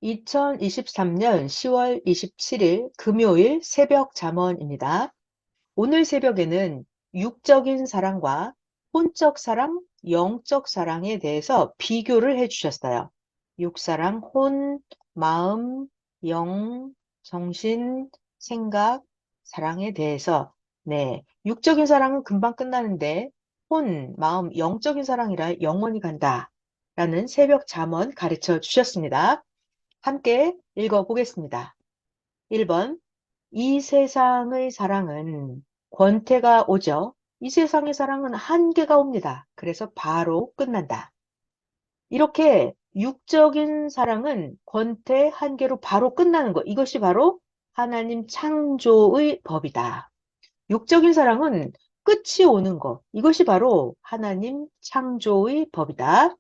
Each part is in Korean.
2023년 10월 27일 금요일 새벽 잠언입니다. 오늘 새벽에는 육적인 사랑과 혼적 사랑, 영적 사랑에 대해서 비교를 해주셨어요. 육사랑, 혼, 마음, 영, 정신, 생각, 사랑에 대해서 육적인 사랑은 금방 끝나는데 혼, 마음, 영적인 사랑이라 영원히 간다 라는 새벽 잠언 가르쳐 주셨습니다. 함께 읽어보겠습니다. 1번, 이 세상의 사랑은 권태가 오죠. 이 세상의 사랑은 한계가 옵니다. 그래서 바로 끝난다. 이렇게 육적인 사랑은 권태, 한계로 바로 끝나는 것. 이것이 바로 하나님 창조의 법이다. 육적인 사랑은 끝이 오는 것. 이것이 바로 하나님 창조의 법이다.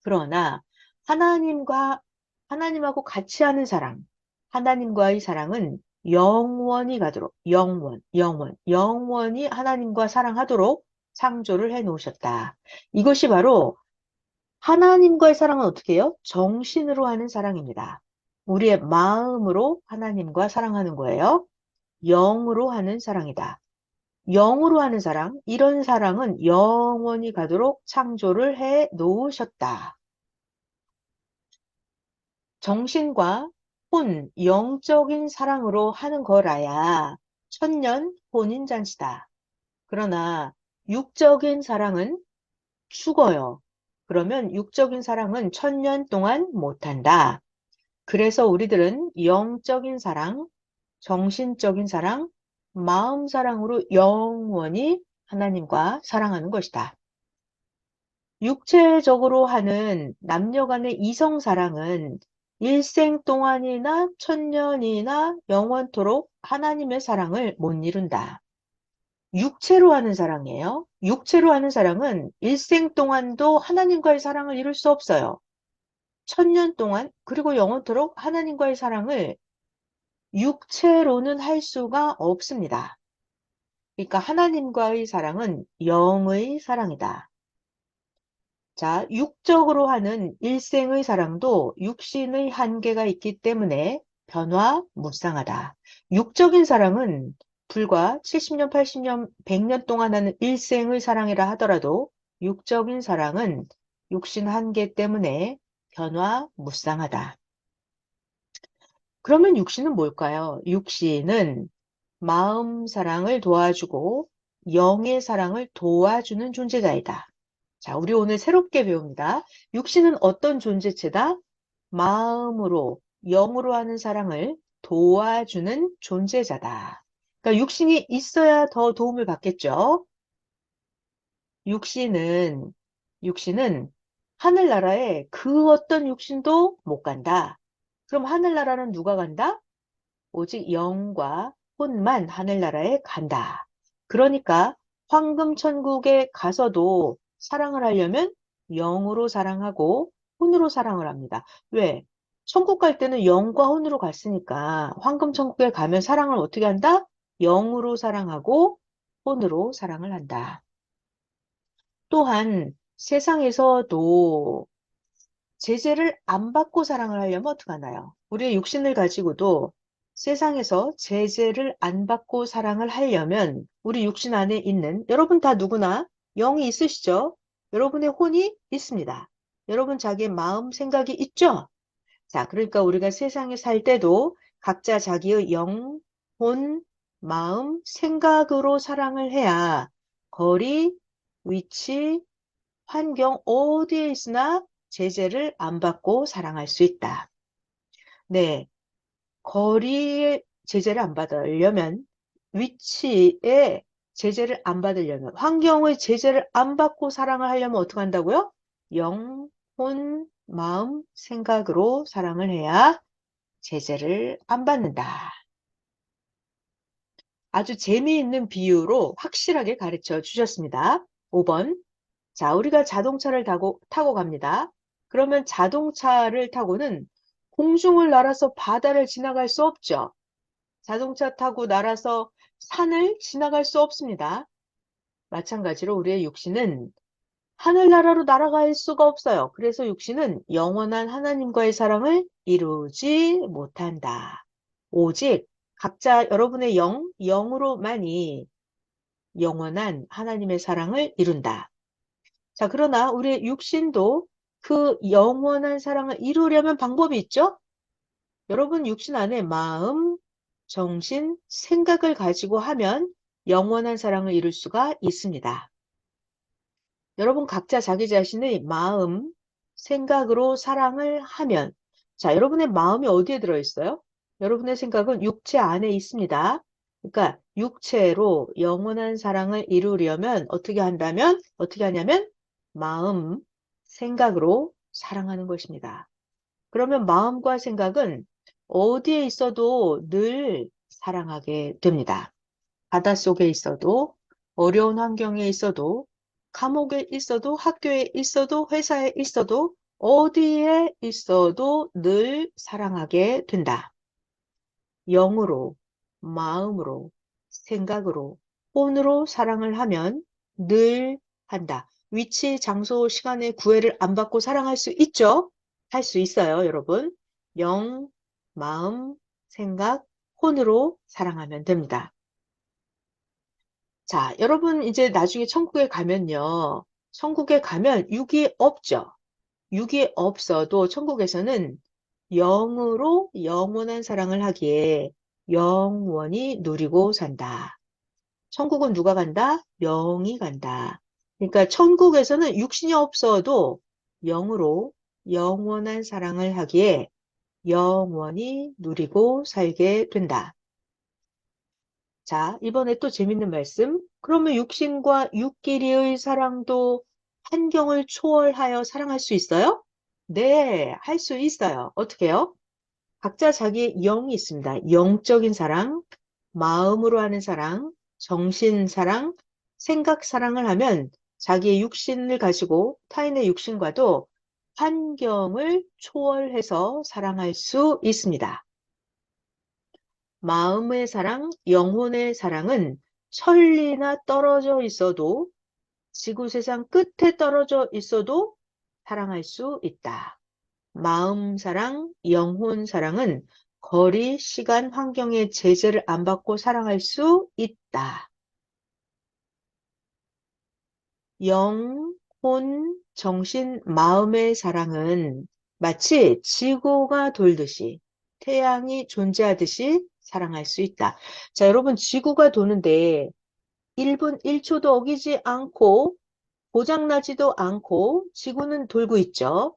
그러나 하나님하고 같이 하는 사랑, 하나님과의 사랑은 영원히 가도록, 영원히 하나님과 사랑하도록 창조를 해 놓으셨다. 이것이 바로 하나님과의 사랑은 어떻게 해요? 정신으로 하는 사랑입니다. 우리의 마음으로 하나님과 사랑하는 거예요. 영으로 하는 사랑이다. 영으로 하는 사랑, 이런 사랑은 영원히 가도록 창조를 해 놓으셨다. 정신과 영적인 사랑으로 하는 거라야 천년 혼인잔치다. 그러나 육적인 사랑은 죽어요. 그러면 육적인 사랑은 천년 동안 못한다. 그래서 우리들은 영적인 사랑, 정신적인 사랑, 마음 사랑으로 영원히 하나님과 사랑하는 것이다. 육체적으로 하는 남녀 간의 이성 사랑은 일생 동안이나 천년이나 영원토록 하나님의 사랑을 못 이룬다. 육체로 하는 사랑이에요. 육체로 하는 사랑은 일생 동안도 하나님과의 사랑을 이룰 수 없어요. 천년 동안 그리고 영원토록 하나님과의 사랑을 육체로는 할 수가 없습니다. 그러니까 하나님과의 사랑은 영의 사랑이다. 자, 육적으로 하는 일생의 사랑도 육신의 한계가 있기 때문에 변화무쌍하다. 육적인 사랑은 불과 70년, 80년, 100년 동안 하는 일생의 사랑이라 하더라도 육적인 사랑은 육신 한계 때문에 변화무쌍하다. 그러면 육신은 뭘까요? 육신은 마음 사랑을 도와주고 영의 사랑을 도와주는 존재자이다. 자, 우리 오늘 새롭게 배웁니다. 육신은 어떤 존재체다? 마음으로, 영으로 하는 사랑을 도와주는 존재자다. 그러니까 육신이 있어야 더 도움을 받겠죠? 육신은, 육신은 하늘나라에 그 어떤 육신도 못 간다. 그럼 하늘나라는 누가 간다? 오직 영과 혼만 하늘나라에 간다. 그러니까 황금천국에 가서도 사랑을 하려면 영으로 사랑하고 혼으로 사랑을 합니다. 왜? 천국 갈 때는 영과 혼으로 갔으니까 황금천국에 가면 사랑을 어떻게 한다? 영으로 사랑하고 혼으로 사랑을 한다. 또한 세상에서도 제재를 안 받고 사랑을 하려면 어떡하나요? 우리의 육신을 가지고도 세상에서 제재를 안 받고 사랑을 하려면 우리 육신 안에 있는 여러분 다 누구나 영이 있으시죠? 여러분의 혼이 있습니다. 여러분 자기의 마음, 생각이 있죠? 자, 그러니까 우리가 세상에 살 때도 각자 자기의 영, 혼, 마음, 생각으로 사랑을 해야 거리, 위치, 환경 어디에 있으나 제재를 안 받고 사랑할 수 있다. 네, 거리에 제재를 안 받으려면 위치에 제재를 안 받으려면 환경의 제재를 안 받고 사랑을 하려면 어떻게 한다고요? 영, 혼, 마음, 생각으로 사랑을 해야 제재를 안 받는다. 아주 재미있는 비유로 확실하게 가르쳐 주셨습니다. 5번. 자, 우리가 자동차를 타고 갑니다. 그러면 자동차를 타고는 공중을 날아서 바다를 지나갈 수 없죠. 자동차 타고 날아서 산을 지나갈 수 없습니다. 마찬가지로 우리의 육신은 하늘나라로 날아갈 수가 없어요. 그래서 육신은 영원한 하나님과의 사랑을 이루지 못한다. 오직 각자 여러분의 영으로만이 영원한 하나님의 사랑을 이룬다. 자, 그러나 우리의 육신도 그 영원한 사랑을 이루려면 방법이 있죠? 여러분 육신 안에 마음, 정신, 생각을 가지고 하면 영원한 사랑을 이룰 수가 있습니다. 여러분 각자 자기 자신의 마음, 생각으로 사랑을 하면 자, 여러분의 마음이 어디에 들어있어요? 여러분의 생각은 육체 안에 있습니다. 그러니까 육체로 영원한 사랑을 이루려면 어떻게 하냐면 마음, 생각으로 사랑하는 것입니다. 그러면 마음과 생각은 어디에 있어도 늘 사랑하게 됩니다. 바닷속에 있어도, 어려운 환경에 있어도, 감옥에 있어도, 학교에 있어도, 회사에 있어도, 어디에 있어도 늘 사랑하게 된다. 영으로, 마음으로, 생각으로, 혼으로 사랑을 하면 늘 한다. 위치, 장소, 시간의 구애를 안 받고 사랑할 수 있죠? 할 수 있어요, 여러분. 영, 마음, 생각, 혼으로 사랑하면 됩니다. 자, 여러분 이제 나중에 천국에 가면요. 천국에 가면 육이 없죠. 육이 없어도 천국에서는 영으로 영원한 사랑을 하기에 영원히 누리고 산다. 천국은 누가 간다? 영이 간다. 그러니까 천국에서는 육신이 없어도 영으로 영원한 사랑을 하기에 영원히 누리고 살게 된다. 자, 이번에 또 재밌는 말씀. 그러면 육신과 육끼리의 사랑도 환경을 초월하여 사랑할 수 있어요? 네, 할 수 있어요. 어떻게요? 각자 자기의 영이 있습니다. 영적인 사랑, 마음으로 하는 사랑, 정신 사랑, 생각 사랑을 하면 자기의 육신을 가지고 타인의 육신과도 환경을 초월해서 사랑할 수 있습니다. 마음의 사랑, 영혼의 사랑은 천리나 떨어져 있어도 지구 세상 끝에 떨어져 있어도 사랑할 수 있다. 마음 사랑, 영혼 사랑은 거리, 시간, 환경의 제재를 안 받고 사랑할 수 있다. 영, 혼, 정신, 마음의 사랑은 마치 지구가 돌듯이 태양이 존재하듯이 사랑할 수 있다. 자, 여러분 지구가 도는데 1분 1초도 어기지 않고 고장나지도 않고 지구는 돌고 있죠.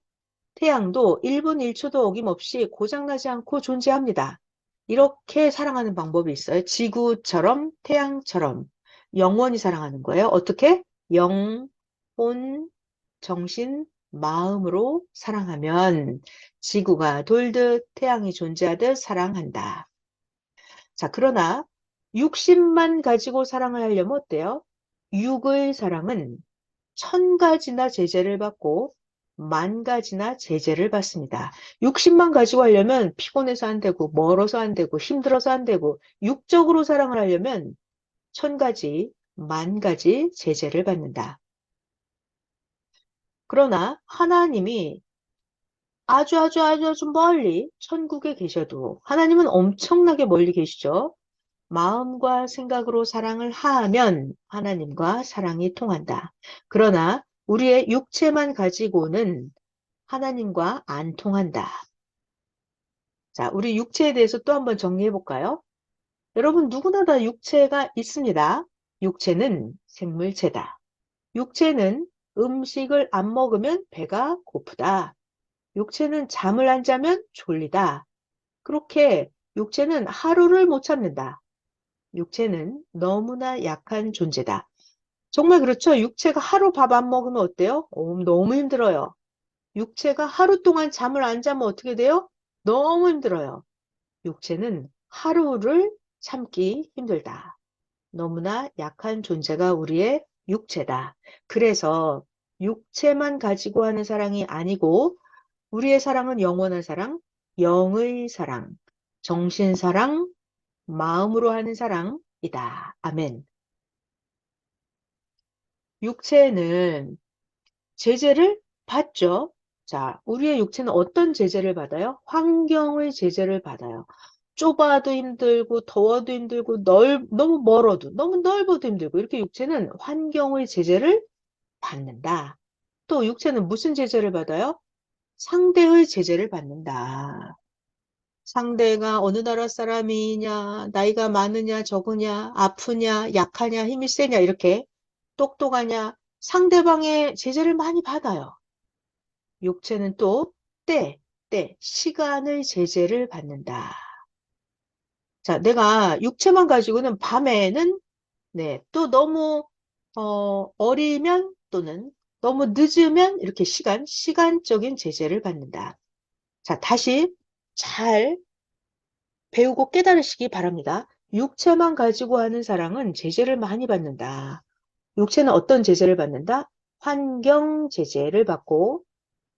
태양도 1분 1초도 어김없이 고장나지 않고 존재합니다. 이렇게 사랑하는 방법이 있어요. 지구처럼 태양처럼 영원히 사랑하는 거예요. 어떻게? 영, 혼, 정신, 마음으로 사랑하면 지구가 돌듯 태양이 존재하듯 사랑한다. 자, 그러나 육신만 가지고 사랑을 하려면 어때요? 육의 사랑은 1000가지나 제재를 받고 10,000가지나 제재를 받습니다. 육신만 가지고 하려면 피곤해서 안 되고 멀어서 안 되고 힘들어서 안 되고 육적으로 사랑을 하려면 1000가지, 10,000가지 제재를 받는다. 그러나 하나님이 아주 멀리 천국에 계셔도 하나님은 엄청나게 멀리 계시죠. 마음과 생각으로 사랑을 하면 하나님과 사랑이 통한다. 그러나 우리의 육체만 가지고는 하나님과 안 통한다. 자, 우리 육체에 대해서 또 한번 정리해 볼까요? 여러분 누구나 다 육체가 있습니다. 육체는 생물체다. 육체는 음식을 안 먹으면 배가 고프다. 육체는 잠을 안 자면 졸리다. 그렇게 육체는 하루를 못 참는다. 육체는 너무나 약한 존재다. 정말 그렇죠? 육체가 하루 밥 안 먹으면 어때요? 너무 힘들어요. 육체가 하루 동안 잠을 안 자면 어떻게 돼요? 너무 힘들어요. 육체는 하루를 참기 힘들다. 너무나 약한 존재가 우리의 육체다. 그래서 육체만 가지고 하는 사랑이 아니고 우리의 사랑은 영원한 사랑, 영의 사랑, 정신 사랑, 마음으로 하는 사랑이다. 아멘. 육체는 제재를 받죠. 자, 우리의 육체는 어떤 제재를 받아요? 환경의 제재를 받아요. 좁아도 힘들고, 더워도 힘들고, 너무 멀어도, 너무 넓어도 힘들고, 이렇게 육체는 환경의 제재를 받는다. 또 육체는 무슨 제재를 받아요? 상대의 제재를 받는다. 상대가 어느 나라 사람이냐, 나이가 많으냐, 적으냐, 아프냐, 약하냐, 힘이 세냐, 이렇게 똑똑하냐, 상대방의 제재를 많이 받아요. 육체는 또 시간의 제재를 받는다. 자, 내가 육체만 가지고는 밤에는 또 너무 어리면 또는 너무 늦으면 이렇게 시간적인 제재를 받는다. 자, 다시 잘 배우고 깨달으시기 바랍니다. 육체만 가지고 하는 사랑은 제재를 많이 받는다. 육체는 어떤 제재를 받는다? 환경 제재를 받고,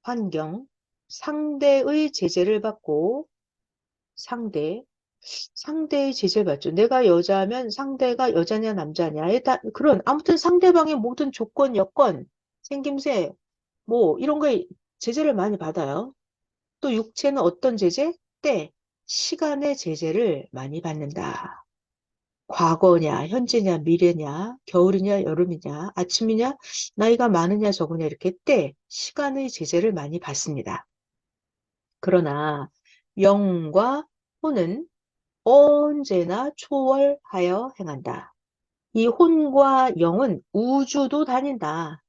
환경, 상대의 제재를 받고, 상대의 제재를 받죠. 내가 여자면 상대가 여자냐 남자냐에 그런 아무튼 상대방의 모든 조건, 여건, 생김새 뭐 이런 거에 제재를 많이 받아요. 또 육체는 어떤 제재? 시간의 제재를 많이 받는다. 과거냐, 현재냐, 미래냐, 겨울이냐, 여름이냐, 아침이냐, 나이가 많으냐, 적으냐 이렇게 시간의 제재를 많이 받습니다. 그러나 영과 혼은 언제나 초월하여 행한다. 이 혼과 영은 우주도 다닌다.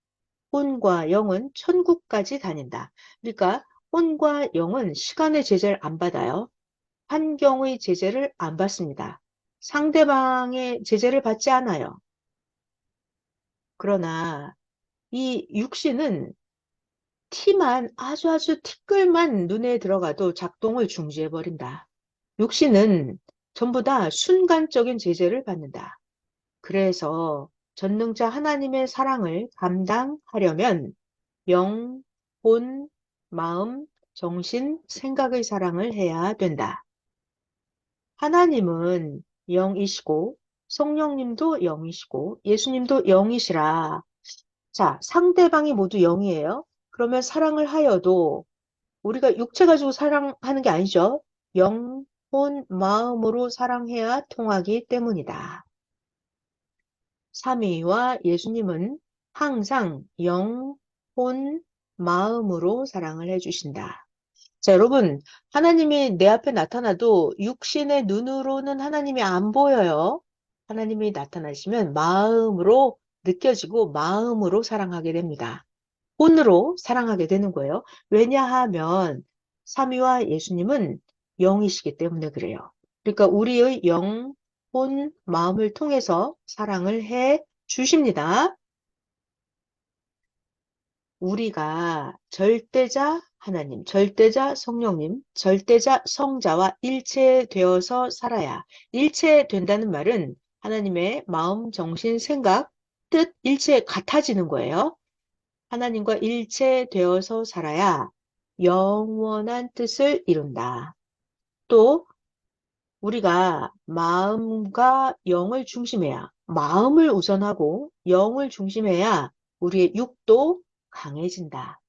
혼과 영은 천국까지 다닌다. 그러니까 혼과 영은 시간의 제재를 안 받아요. 환경의 제재를 안 받습니다. 상대방의 제재를 받지 않아요. 그러나 이 육신은 아주 티끌만 눈에 들어가도 작동을 중지해버린다. 육신은 전부 다 순간적인 제재를 받는다. 그래서 전능자 하나님의 사랑을 감당하려면 영, 혼, 마음, 정신, 생각의 사랑을 해야 된다. 하나님은 영이시고 성령님도 영이시고 예수님도 영이시라. 자, 상대방이 모두 영이에요. 그러면 사랑을 하여도 우리가 육체 가지고 사랑하는 게 아니죠. 영, 혼, 마음으로 사랑해야 통하기 때문이다. 삼위와 예수님은 항상 영, 혼, 마음으로 사랑을 해주신다. 자, 여러분, 하나님이 내 앞에 나타나도 육신의 눈으로는 하나님이 안 보여요. 하나님이 나타나시면 마음으로 느껴지고 마음으로 사랑하게 됩니다. 혼으로 사랑하게 되는 거예요. 왜냐하면 삼위와 예수님은 영이시기 때문에 그래요. 그러니까 우리의 영, 혼, 마음을 통해서 사랑을 해 주십니다. 우리가 절대자 하나님, 절대자 성령님, 절대자 성자와 일체되어서 살아야 일체된다는 말은 하나님의 마음, 정신, 생각, 뜻, 일체 같아지는 거예요. 하나님과 일체되어서 살아야 영원한 뜻을 이룬다. 또 우리가 마음과 영을 중심해야 마음을 우선하고 영을 중심해야 우리의 육도 강해진다.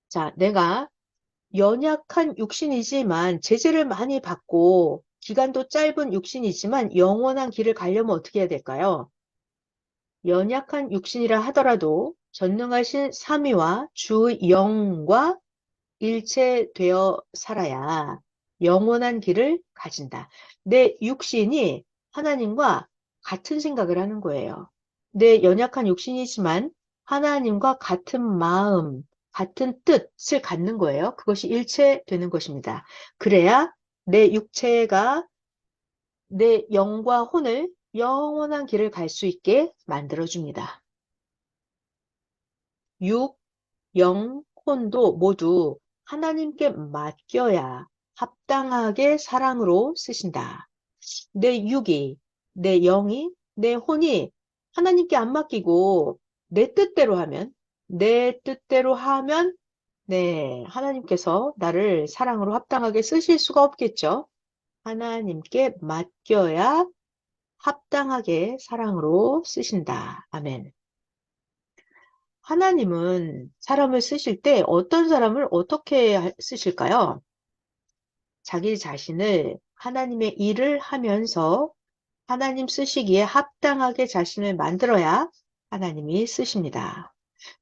자, 내가 연약한 육신이지만 제재를 많이 받고 기간도 짧은 육신이지만 영원한 길을 가려면 어떻게 해야 될까요? 연약한 육신이라 하더라도 전능하신 삼위와 주 영과 일체되어 살아야 영원한 길을 가진다. 내 육신이 하나님과 같은 생각을 하는 거예요. 내 연약한 육신이지만 하나님과 같은 마음, 같은 뜻을 갖는 거예요. 그것이 일체되는 것입니다. 그래야 내 육체가 내 영과 혼을 영원한 길을 갈 수 있게 만들어줍니다. 육, 영, 혼도 모두 하나님께 맡겨야 합당하게 사랑으로 쓰신다. 내 육이, 내 영이, 내 혼이 하나님께 안 맡기고 내 뜻대로 하면, 하나님께서 나를 사랑으로 합당하게 쓰실 수가 없겠죠. 하나님께 맡겨야 합당하게 사랑으로 쓰신다. 아멘. 하나님은 사람을 쓰실 때 어떤 사람을 어떻게 쓰실까요? 자기 자신을 하나님의 일을 하면서 하나님 쓰시기에 합당하게 자신을 만들어야 하나님이 쓰십니다.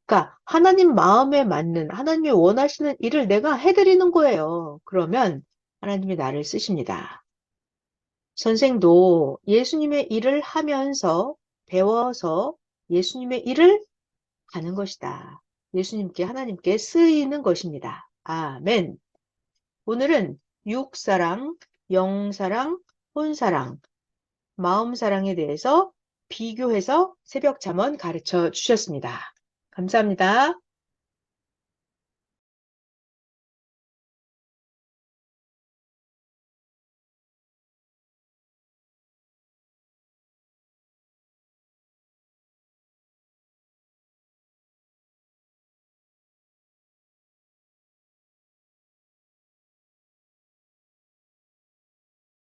그러니까 하나님 마음에 맞는 하나님이 원하시는 일을 내가 해드리는 거예요. 그러면 하나님이 나를 쓰십니다. 선생도 예수님의 일을 하면서 배워서 예수님의 일을 하는 것이다. 예수님께 하나님께 쓰이는 것입니다. 아멘. 오늘은 육사랑, 영사랑, 혼사랑, 마음사랑에 대해서 비교해서 새벽 잠언 가르쳐 주셨습니다. 감사합니다.